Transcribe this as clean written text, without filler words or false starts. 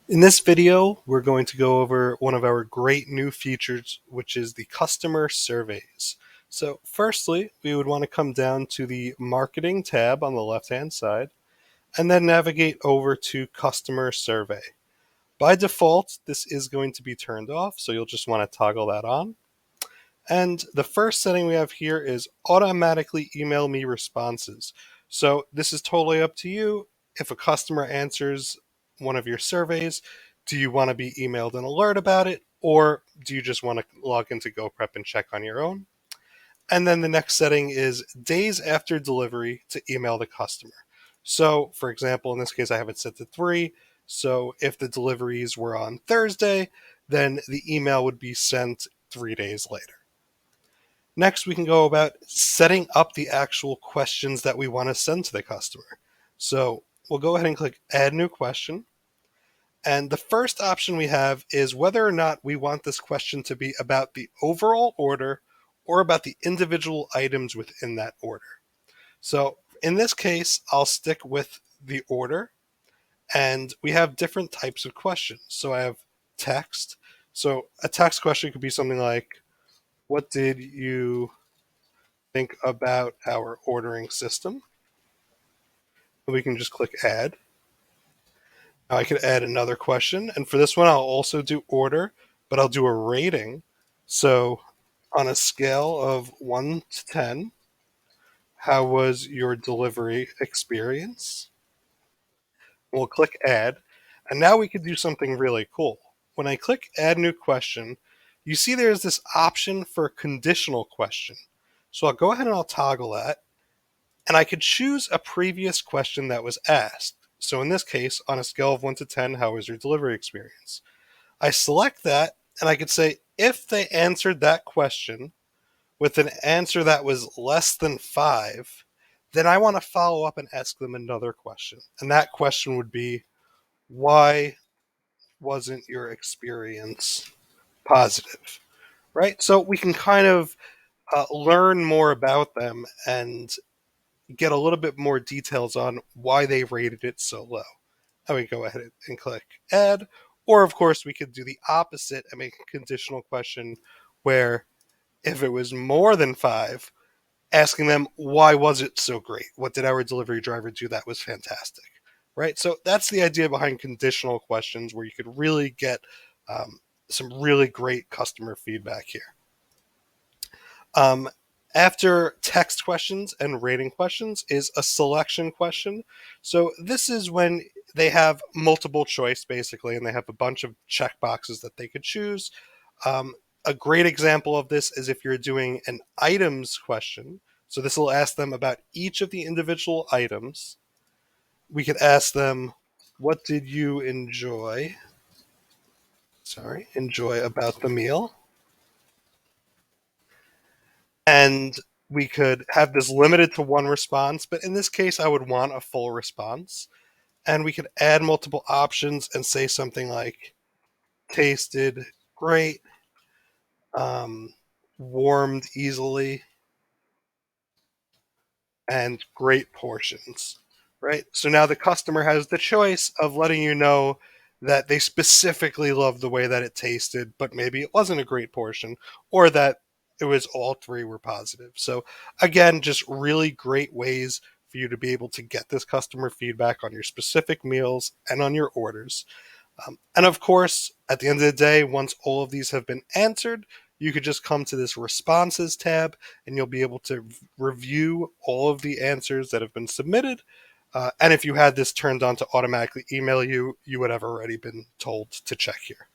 In this video, we're going to go over one of our great new features, which is the customer surveys. So firstly, we would want to come down to the marketing tab on the left-hand side and then navigate over to customer survey. By default, this is going to be turned off, so you'll just want to toggle that on. And the first setting we have here is automatically email me responses. So this is totally up to you. If a customer answers one of your surveys, do you want to be emailed an alert about it? Or do you just want to log into GoPrep and check on your own? And then the next setting is days after delivery to email the customer. So for example, in this case, I have it set to 3. So if the deliveries were on Thursday, then the email would be sent 3 days later. Next, we can go about setting up the actual questions that we want to send to the customer. So we'll go ahead and click Add New Question. And the first option we have is whether or not we want this question to be about the overall order or about the individual items within that order. So in this case, I'll stick with the order. And we have different types of questions. So I have text. So a text question could be something like, what did you think about our ordering system? We can just click add. Now I could add another question. And for this one, I'll also do order, but I'll do a rating. So on a scale of 1 to 10, how was your delivery experience? We'll click add. And now we can do something really cool. When I click add new question, you see there's this option for a conditional question. So I'll go ahead and I'll toggle that. And I could choose a previous question that was asked. So in this case, on a scale of 1 to 10, how was your delivery experience? I select that, and I could say if they answered that question with an answer that was less than 5, then I want to follow up and ask them another question. And that question would be, why wasn't your experience positive? Right? So we can kind of learn more about them and get a little bit more details on why they rated it so low. And we go ahead and click add. Or, of course, we could do the opposite and make a conditional question where if it was more than 5, asking them, why was it so great? What did our delivery driver do that was fantastic? Right? So that's the idea behind conditional questions where you could really get some really great customer feedback here. Um, After text questions and rating questions is a selection question. So this is when they have multiple choice basically, and they have a bunch of check boxes that they could choose. A great example of this is if you're doing an items question. So this will ask them about each of the individual items. We could ask them, what did you enjoy about the meal? And we could have this limited to one response, but in this case, I would want a full response. And we could add multiple options and say something like tasted great, um, warmed easily, and great portions, right? So now the customer has the choice of letting you know that they specifically loved the way that it tasted, but maybe it wasn't a great portion, or that it was all 3 were positive. So again, just really great ways for you to be able to get this customer feedback on your specific meals and on your orders. And of course, at the end of the day, once all of these have been answered, you could just come to this responses tab and you'll be able to review all of the answers that have been submitted. And if you had this turned on to automatically email you, you would have already been told to check here.